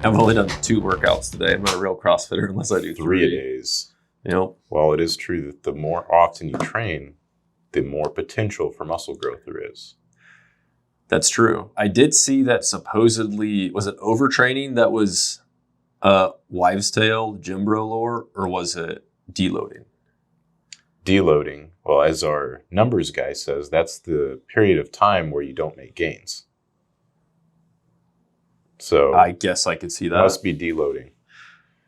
I've only done 2 workouts today. I'm not a real CrossFitter unless I do 3 a days. Yep. Well, it is true that the more often you train, the more potential for muscle growth there is. That's true. I did see that supposedly, was it overtraining that was wives' tale, gym bro lore, or was it deloading? Deloading, well, as our numbers guy says, that's the period of time where you don't make gains. So I guess I could see that. Must be deloading.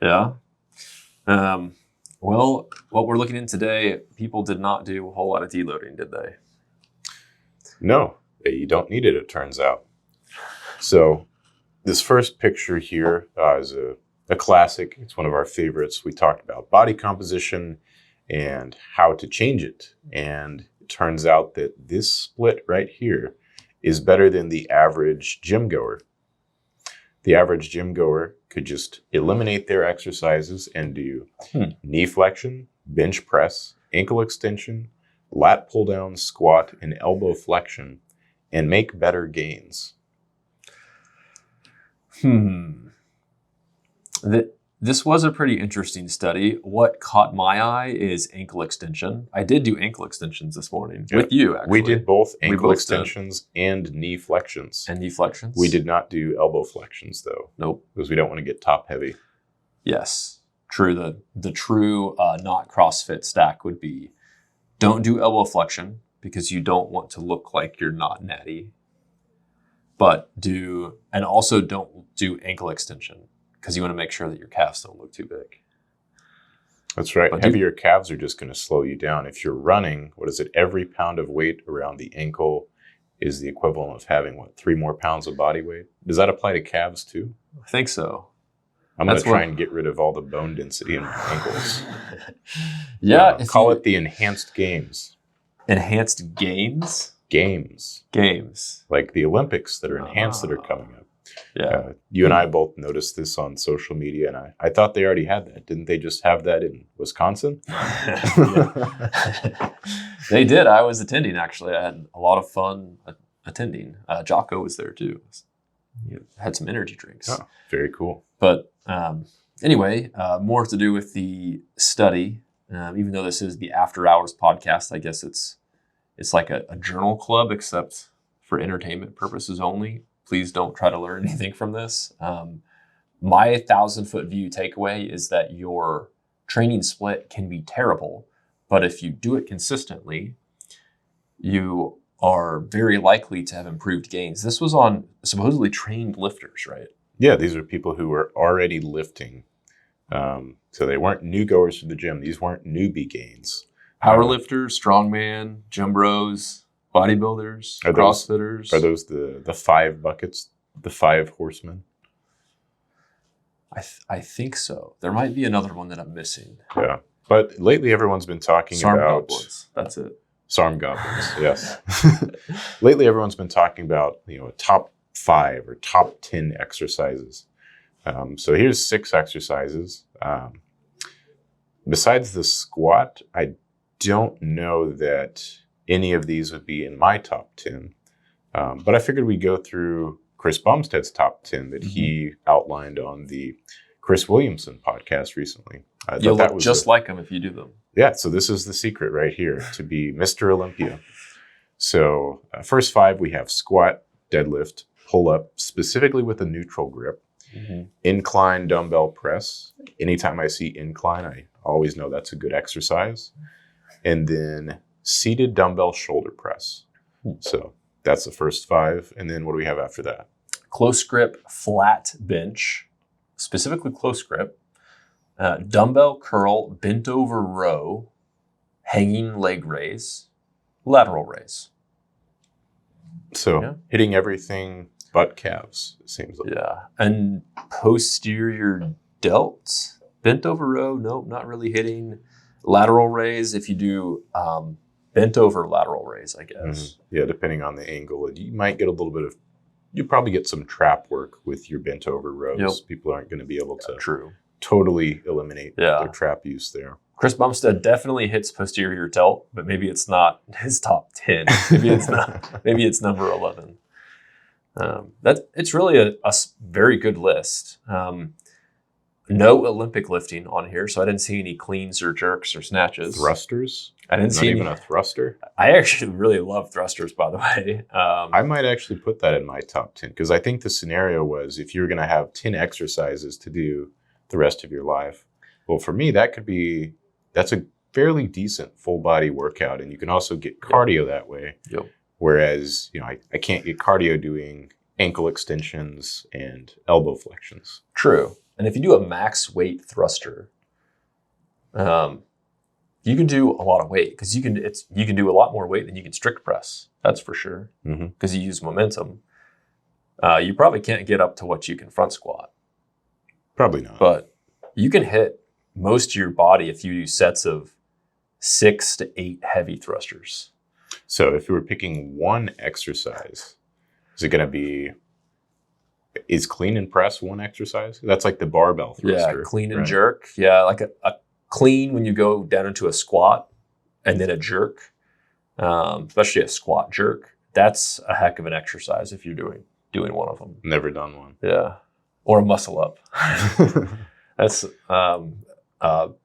Yeah. Well, what we're looking at today, people did not do a whole lot of deloading, did they? No, you don't need it, it turns out. So this first picture here is a classic. It's one of our favorites. We talked about body composition and how to change it. And it turns out that this split right here is better than the average gym goer. The average gym goer could just eliminate their exercises and do knee flexion, bench press, ankle extension, lat pull down, squat, and elbow flexion, and make better gains. This was a pretty interesting study. What caught my eye is ankle extension. I did do ankle extensions this morning with you, actually. We did both ankle extensions and knee flexions. And knee flexions? We did not do elbow flexions, though. Nope. Because we don't want to get top heavy. Yes. True. The true not CrossFit stack would be don't do elbow flexion because you don't want to look like you're not natty. But also don't do ankle extension, because you want to make sure that your calves don't look too big. That's right. But heavier calves are just going to slow you down. If you're running, every pound of weight around the ankle is the equivalent of having, 3 more pounds of body weight? Does that apply to calves too? I think so. I'm going to try and get rid of all the bone density in my ankles. Yeah. Call it the enhanced games. Enhanced games? Games. Like the Olympics that are enhanced that are coming up. Yeah. You and I both noticed this on social media, and I thought they already had that. Didn't they just have that in Wisconsin? They did. I was attending, actually. I had a lot of fun attending. Jocko was there, too. Had some energy drinks. Oh, very cool. But anyway, more to do with the study. Even though this is the After Hours podcast, I guess it's like a journal club, except for entertainment purposes only. Please don't try to learn anything from this. My 1,000-foot view takeaway is that your training split can be terrible, but if you do it consistently, you are very likely to have improved gains. This was on supposedly trained lifters, right? Yeah, these are people who were already lifting. So they weren't new goers to the gym. These weren't newbie gains. Powerlifters, strongman, gym bros, bodybuilders, CrossFitters. Are those the 5 buckets, the 5 horsemen? I think so. There might be another one that I'm missing. Yeah. But lately everyone's been talking about... goblins. That's it. Sarm goblins, yes. Lately everyone's been talking about, a top 5 or top 10 exercises. So here's 6 exercises. Besides the squat, I don't know that any of these would be in my top 10. But I figured we'd go through Chris Bumstead's top 10 that he outlined on the Chris Williamson podcast recently. You'll look just like him if you do them. Yeah, so this is the secret right here, to be Mr. Olympia. So first 5, we have squat, deadlift, pull-up, specifically with a neutral grip, incline dumbbell press. Anytime I see incline, I always know that's a good exercise. And then seated dumbbell shoulder press. So that's the first 5. And then what do we have after that? Close grip, flat bench, specifically close grip, dumbbell curl, bent over row, hanging leg raise, lateral raise. So hitting everything but calves, it seems like. Yeah. And posterior delt, bent over row, nope, not really hitting. Lateral raise, if you do bent over lateral raise, I guess. Yeah, depending on the angle. You might get a little bit of, you probably get some trap work with your bent over rows. Yep. People aren't going to be able to totally eliminate their trap use there. Chris Bumstead definitely hits posterior delt, but maybe it's not his top 10. Maybe it's not. Maybe it's number 11. It's really a very good list. No Olympic lifting on here, so I didn't see any cleans or jerks or snatches. Thrusters? I didn't see even a thruster. I actually really love thrusters, by the way. I might actually put that in my top 10 because I think the scenario was if you're going to have 10 exercises to do the rest of your life. Well, for me, that's a fairly decent full body workout, and you can also get cardio that way. Yep. Whereas, I can't get cardio doing ankle extensions and elbow flexions. True. And if you do a max weight thruster, you can do a lot of weight because you can do a lot more weight than you can strict press. That's for sure. Because you use momentum. You probably can't get up to what you can front squat. Probably not. But you can hit most of your body if you do sets of 6 to 8 heavy thrusters. So if you were picking one exercise, is it going to be, is clean and press one exercise? That's like the barbell thruster. Yeah, clean and jerk. Yeah, like a clean when you go down into a squat and then a jerk, especially a squat jerk. That's a heck of an exercise if you're doing one of them. Never done one. Yeah. Or a muscle up. That's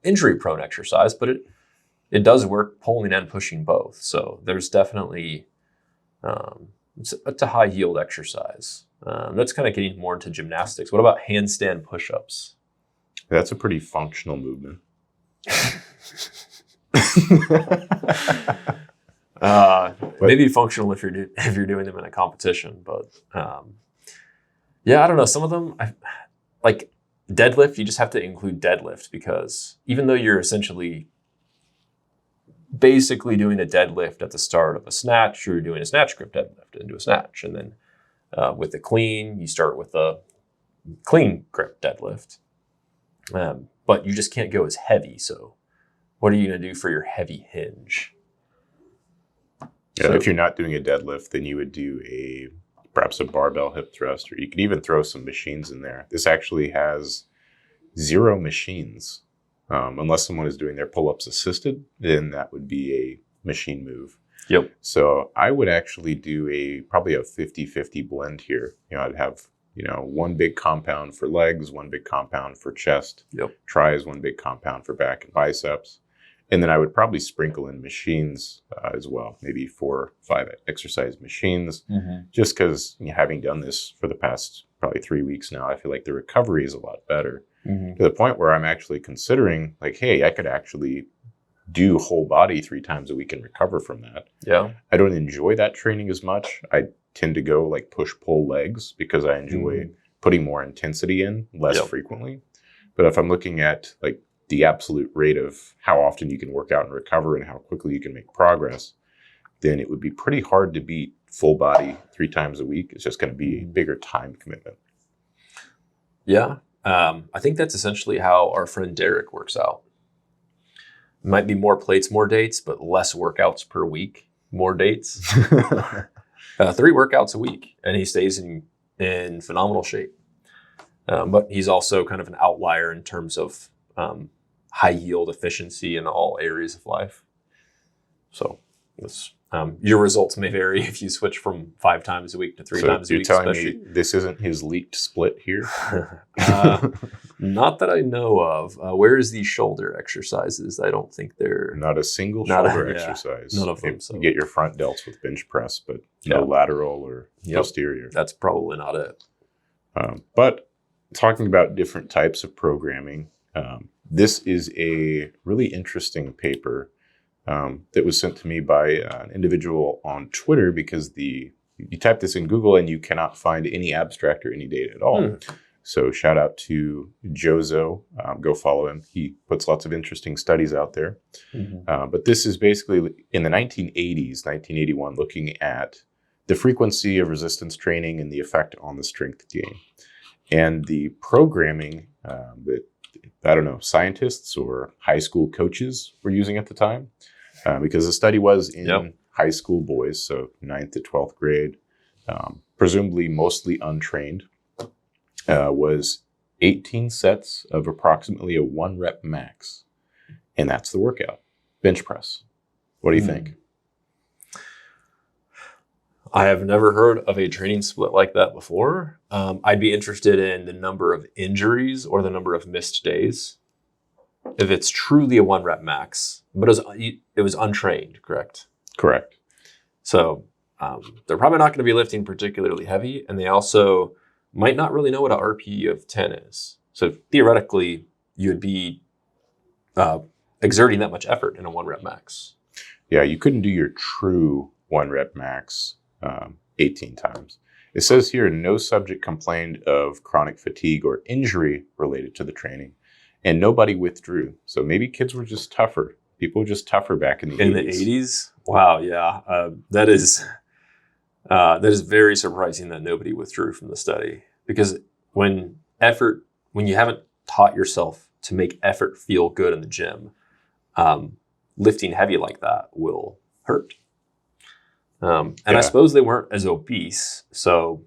injury prone exercise, but it does work pulling and pushing both. So there's definitely, it's a high yield exercise. That's kind of getting more into gymnastics. What about handstand push-ups? That's a pretty functional movement. Maybe functional if you're doing them in a competition, but yeah, I don't know. Some of them, like deadlift, you just have to include deadlift because even though you're essentially basically doing a deadlift at the start of a snatch, you're doing a snatch grip deadlift into a snatch, and then with the clean, you start with a clean grip deadlift. But you just can't go as heavy. So what are you going to do for your heavy hinge? Yeah, so if you're not doing a deadlift, then you would do perhaps a barbell hip thrust, or you could even throw some machines in there. This actually has 0 machines. Unless someone is doing their pull-ups assisted, then that would be a machine move. Yep. So I would actually do probably a 50-50 blend here. I'd have one big compound for legs, one big compound for chest, tries, one big compound for back and biceps. And then I would probably sprinkle in machines as well, maybe 4 or 5 exercise machines, just because having done this for the past probably 3 weeks now, I feel like the recovery is a lot better to the point where I'm actually considering like, hey, I could actually do whole body 3 times a week and recover from that. Yeah. I don't enjoy that training as much. I tend to go like push-pull legs because I enjoy putting more intensity in less frequently. But if I'm looking at like the absolute rate of how often you can work out and recover and how quickly you can make progress, then it would be pretty hard to beat full body 3 times a week. It's just going to be a bigger time commitment. Yeah. I think that's essentially how our friend Derek works out. Might be more plates, more dates, but less workouts per week, more dates. 3 workouts a week, and he stays in phenomenal shape. But he's also kind of an outlier in terms of high yield efficiency in all areas of life. So your results may vary if you switch from 5 times a week to 3 times a week. So you're telling me this isn't his leaked split here? Not that I know of. Where is these shoulder exercises? I don't think they're... Not a single shoulder exercise. None of them. You get your front delts with bench press, but no lateral or posterior. That's probably not it. But talking about different types of programming, this is a really interesting paper that was sent to me by an individual on Twitter because you type this in Google and you cannot find any abstract or any data at all. So shout out to Jozo. Go follow him. He puts lots of interesting studies out there. But this is basically in the 1980s, 1981, looking at the frequency of resistance training and the effect on the strength gain. And the programming that, I don't know, scientists or high school coaches were using at the time, because the study was in high school boys, so 9th to 12th grade, presumably mostly untrained, was 18 sets of approximately a 1 rep max. And that's the workout. Bench press. What do you think? I have never heard of a training split like that before. I'd be interested in the number of injuries or the number of missed days. If it's truly a 1 rep max, but it was untrained, correct? Correct. So they're probably not going to be lifting particularly heavy, and they also might not really know what a RPE of 10 is. So theoretically, you would be exerting that much effort in a 1 rep max. Yeah, you couldn't do your true 1 rep max 18 times. It says here, no subject complained of chronic fatigue or injury related to the training, and nobody withdrew. So maybe kids were just tougher. People were just tougher back in the 80s. In the 80s? Wow, yeah. That is very surprising that nobody withdrew from the study, because when you haven't taught yourself to make effort feel good in the gym, lifting heavy like that will hurt. I suppose they weren't as obese, so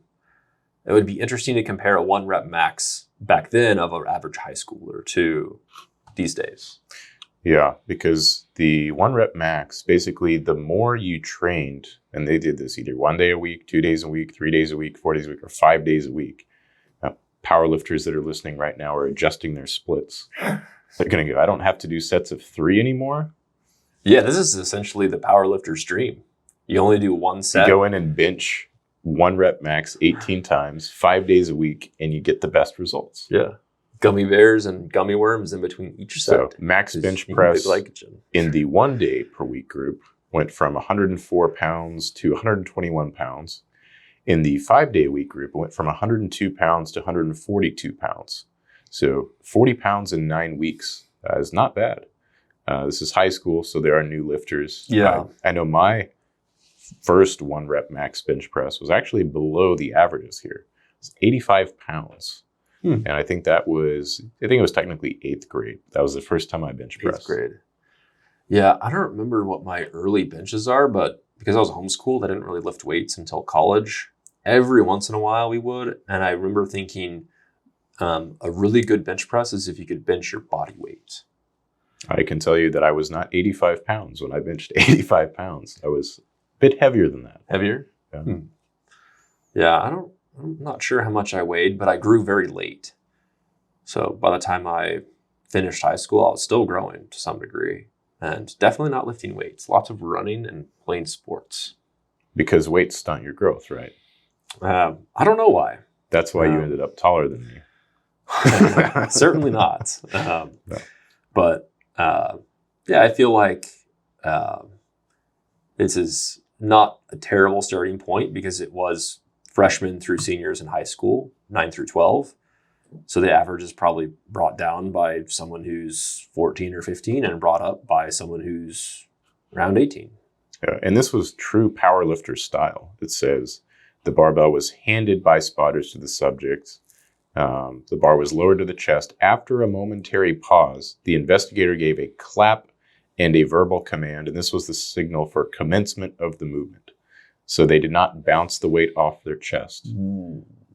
it would be interesting to compare a 1 rep max back then of an average high schooler to these days. Yeah, because the 1 rep max, basically the more you trained, and they did this either 1 day a week, 2 days a week, 3 days a week, 4 days a week, or 5 days a week. Now, powerlifters that are listening right now are adjusting their splits. They're going to go, I don't have to do sets of 3 anymore. Yeah, this is essentially the powerlifter's dream. You only do 1 set. You go in and bench 1 rep max 18 times, 5 days a week, and you get the best results. Yeah. Gummy bears and gummy worms in between each set. So max bench press in the 1 day per week group went from 104 pounds to 121 pounds. In the 5 day week group, it went from 102 pounds to 142 pounds. So 40 pounds in 9 weeks is not bad. This is high school, so there are new lifters. Yeah. I know my first 1 rep max bench press was actually below the averages here. It's 85 pounds. And I think it was technically 8th grade. That was the first time I bench pressed. 8th grade. Yeah, I don't remember what my early benches are, but because I was homeschooled, I didn't really lift weights until college. Every once in a while we would. And I remember thinking a really good bench press is if you could bench your body weight. I can tell you that I was not 85 pounds when I benched 85 pounds. I was a bit heavier than that. Heavier? Yeah. Yeah, I'm not sure how much I weighed, but I grew very late. So by the time I finished high school, I was still growing to some degree, and definitely not lifting weights. Lots of running and playing sports. Because weights stunt your growth, right? I don't know why. That's why you ended up taller than me. Certainly not. No. But yeah, I feel like this is not a terrible starting point because it was freshmen through seniors in high school, 9 through 12. So the average is probably brought down by someone who's 14 or 15 and brought up by someone who's around 18. Yeah, and this was true powerlifter style. It says the barbell was handed by spotters to the subject. The bar was lowered to the chest. After a momentary pause, the investigator gave a clap and a verbal command, and this was the signal for commencement of the movement. So they did not bounce the weight off their chest.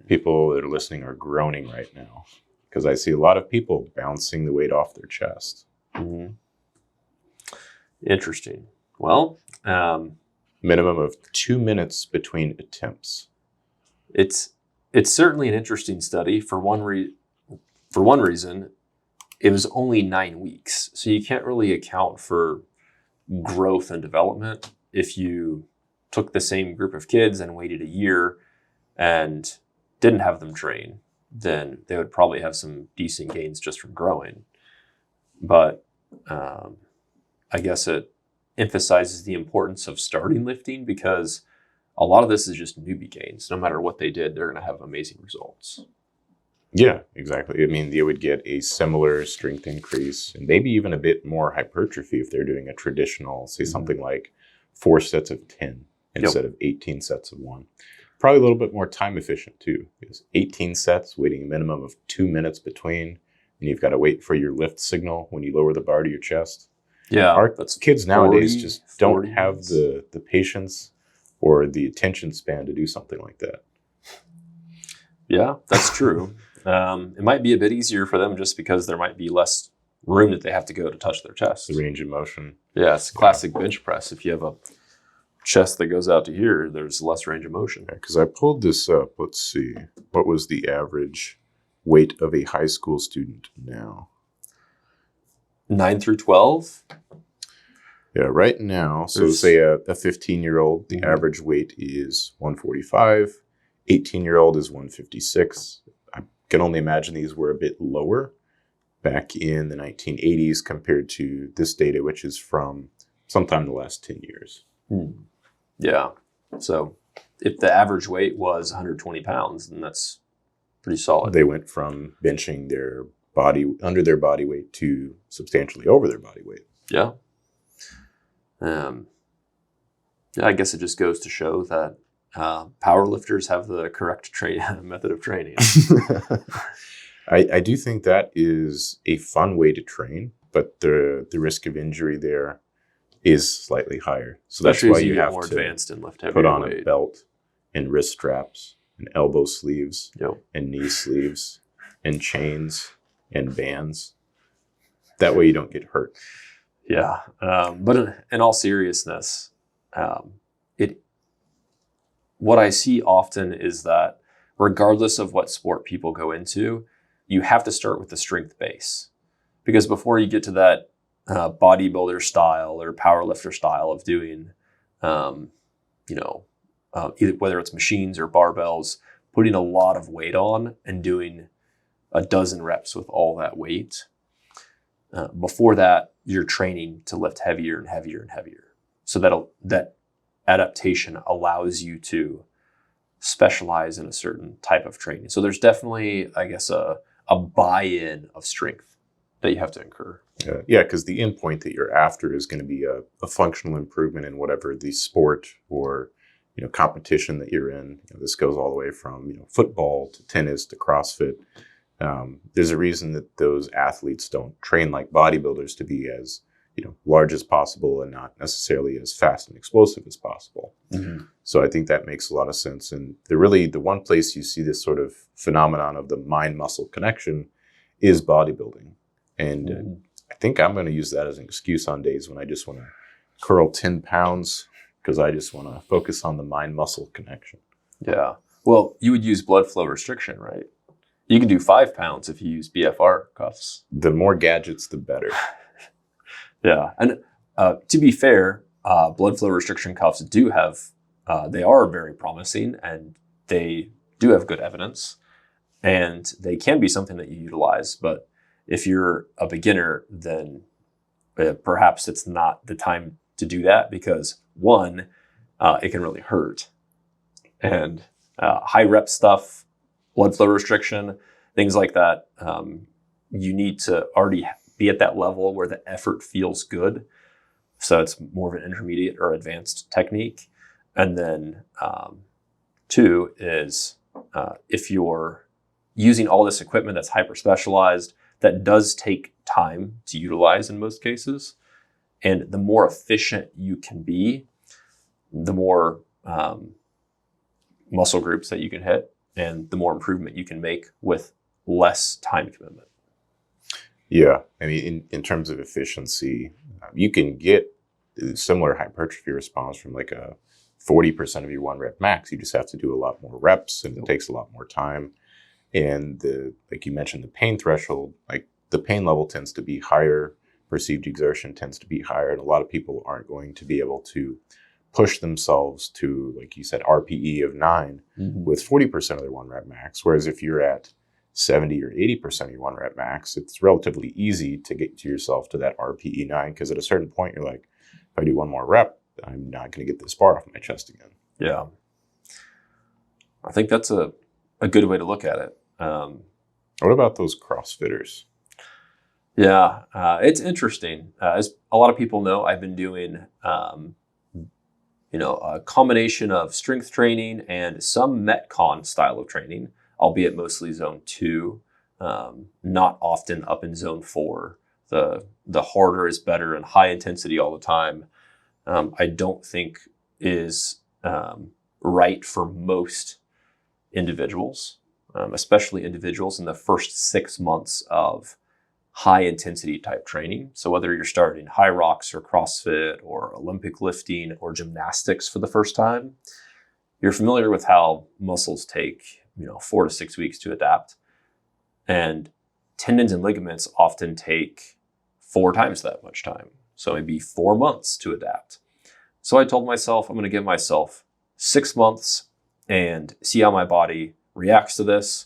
People that are listening are groaning right now because I see a lot of people bouncing the weight off their chest. Interesting. Well, minimum of 2 minutes between attempts. It's certainly an interesting study. For one reason, it was only 9 weeks, so you can't really account for growth and development. If you took the same group of kids and waited a year and didn't have them train, then they would probably have some decent gains just from growing. But I guess it emphasizes the importance of starting lifting because a lot of this is just newbie gains. No matter what they did, they're going to have amazing results. Yeah, exactly. I mean, they would get a similar strength increase and maybe even a bit more hypertrophy if they're doing a traditional, say something like 4 sets of 10 instead of 18 sets of 1. Probably a little bit more time efficient too. Because 18 sets, waiting a minimum of 2 minutes between, and you've got to wait for your lift signal when you lower the bar to your chest. Yeah, our kids nowadays just don't have the patience or the attention span to do something like that. Yeah, that's true. It might be a bit easier for them just because there might be less room that they have to go to touch their chest. The range of motion. Yeah, it's classic bench press. If you have a chest that goes out to here, there's less range of motion. Because I pulled this up. Let's see. What was the average weight of a high school student now? 9 through 12? Yeah, right now. So say a 15-year-old, the average weight is 145. 18-year-old is 156. I can only imagine these were a bit lower back in the 1980s compared to this data, which is from sometime in the last 10 years. Yeah. So if the average weight was 120 pounds, then that's pretty solid. They went from benching their body under their body weight to substantially over their body weight. Yeah. Yeah, I guess it just goes to show that power lifters have the correct method of training. I do think that is a fun way to train, but the risk of injury there is slightly higher. So especially that's why as you get have more to advanced and lift heavier put on weight. a belt and wrist straps and elbow sleeves Yep. and knee sleeves and chains and bands. That way you don't get hurt. Yeah. But in all seriousness, what I see often is that regardless of what sport people go into, you have to start with the strength base. Because before you get to that bodybuilder style or powerlifter style of doing, either whether it's machines or barbells, putting a lot of weight on and doing a dozen reps with all that weight. Before that, you're training to lift heavier and heavier and heavier. So that adaptation allows you to specialize in a certain type of training. So there's definitely, I guess, a buy-in of strength that you have to incur. Yeah, because the end point that you're after is going to be a functional improvement in whatever the sport or competition that you're in. This goes all the way from football to tennis to CrossFit. There's a reason that those athletes don't train like bodybuilders to be as large as possible and not necessarily as fast and explosive as possible. Mm-hmm. So I think that makes a lot of sense. And the one place you see this sort of phenomenon of the mind-muscle connection is bodybuilding. And I think I'm going to use that as an excuse on days when I just want to curl 10 pounds because I just want to focus on the mind-muscle connection. Yeah. Well, you would use blood flow restriction, right? You can do 5 pounds if you use BFR cuffs. The more gadgets, the better. Yeah. And to be fair, blood flow restriction cuffs do have, they are very promising and they do have good evidence and they can be something that you utilize. But if you're a beginner, then perhaps it's not the time to do that because one, it can really hurt. And high rep stuff, blood flow restriction, things like that, you need to already be at that level where the effort feels good. So it's more of an intermediate or advanced technique. And then 2 is if you're using all this equipment that's hyper specialized, that does take time to utilize in most cases. And the more efficient you can be, the more muscle groups that you can hit and the more improvement you can make with less time commitment. Yeah. I mean, in terms of efficiency, you can get similar hypertrophy response from like a 40% of your 1 rep max. You just have to do a lot more reps and it takes a lot more time. And like you mentioned, the pain threshold, like the pain level tends to be higher, perceived exertion tends to be higher. And a lot of people aren't going to be able to push themselves to, like you said, RPE of 9 with 40% of their 1 rep max. Whereas if you're at 70 or 80% of your 1 rep max, it's relatively easy to get to yourself to that RPE 9 because at a certain point you're like, if I do 1 more rep, I'm not going to get this bar off my chest again. Yeah. I think that's a good way to look at it. What about those CrossFitters? Yeah, it's interesting. As a lot of people know, I've been doing, a combination of strength training and some Metcon style of training, albeit mostly zone 2, not often up in zone 4. The harder is better and high intensity all the time. I don't think is right for most individuals, especially individuals in the first 6 months of high intensity type training. So whether you're starting high rocks or CrossFit or Olympic lifting or gymnastics for the first time, you're familiar with how muscles take, 4 to 6 weeks to adapt. And tendons and ligaments often take 4 times that much time. So maybe 4 months to adapt. So I told myself, I'm going to give myself 6 months and see how my body reacts to this.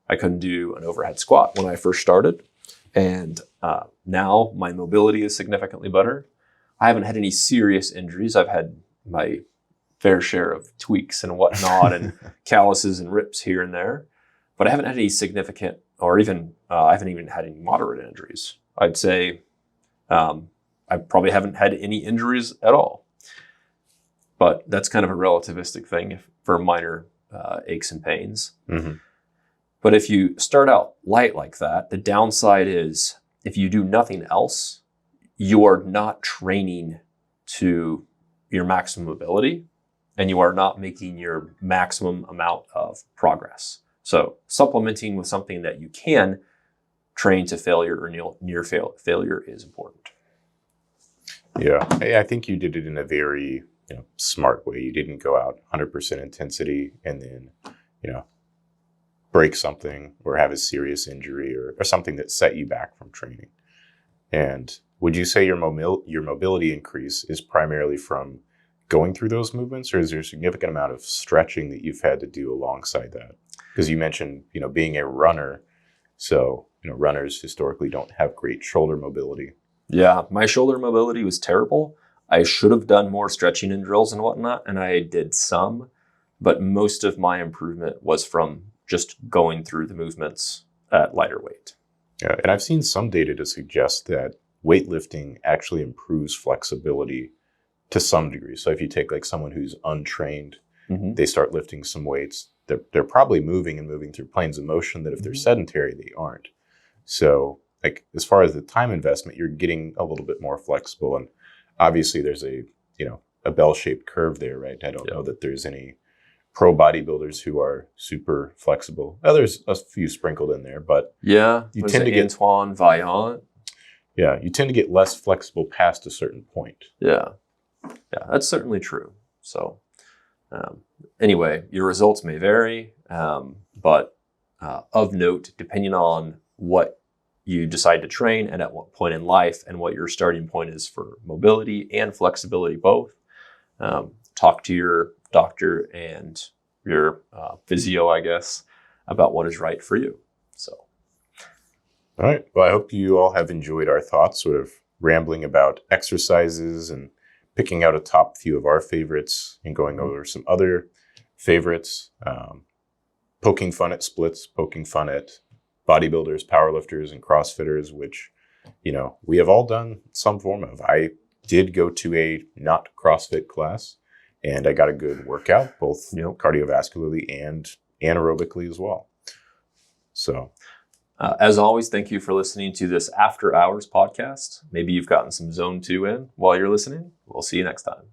I couldn't do an overhead squat when I first started. And now my mobility is significantly better. I haven't had any serious injuries. I've had my fair share of tweaks and whatnot and calluses and rips here and there. But I haven't had any significant, or even, I haven't even had any moderate injuries. I'd say I probably haven't had any injuries at all. But that's kind of a relativistic thing for minor aches and pains. Mm-hmm. But if you start out light like that, the downside is if you do nothing else, you are not training to your maximum ability and you are not making your maximum amount of progress. So supplementing with something that you can train to failure or near failure is important. Yeah, I think you did it in a very smart way. You didn't go out 100% intensity and then, break something or have a serious injury or something that set you back from training. And would you say your mobility increase is primarily from going through those movements, or is there a significant amount of stretching that you've had to do alongside that? Because you mentioned, being a runner. So, runners historically don't have great shoulder mobility. Yeah, my shoulder mobility was terrible. I should have done more stretching and drills and whatnot, and I did some, but most of my improvement was from just going through the movements at lighter weight. Yeah, and I've seen some data to suggest that weightlifting actually improves flexibility to some degree. So if you take like someone who's untrained, they start lifting some weights, they're probably moving through planes of motion that if they're sedentary, they aren't. So like as far as the time investment, you're getting a little bit more flexible. And obviously there's a bell-shaped curve there, right? I don't know that there's any pro bodybuilders who are super flexible. There's a few sprinkled in there, but you tend to get Antoine Vaillant. Yeah, you tend to get less flexible past a certain point. Yeah, that's certainly true. So anyway, your results may vary, but of note, depending on what you decide to train and at what point in life and what your starting point is for mobility and flexibility both, talk to your doctor and your physio, I guess, about what is right for you. So, all right. Well, I hope you all have enjoyed our thoughts, sort of rambling about exercises and picking out a top few of our favorites and going over some other favorites, poking fun at splits, poking fun at bodybuilders, powerlifters, and CrossFitters, which, we have all done some form of. I did go to a not CrossFit class, and I got a good workout, both cardiovascularly and anaerobically as well. So, as always, thank you for listening to this After Hours podcast. Maybe you've gotten some Zone 2 in while you're listening. We'll see you next time.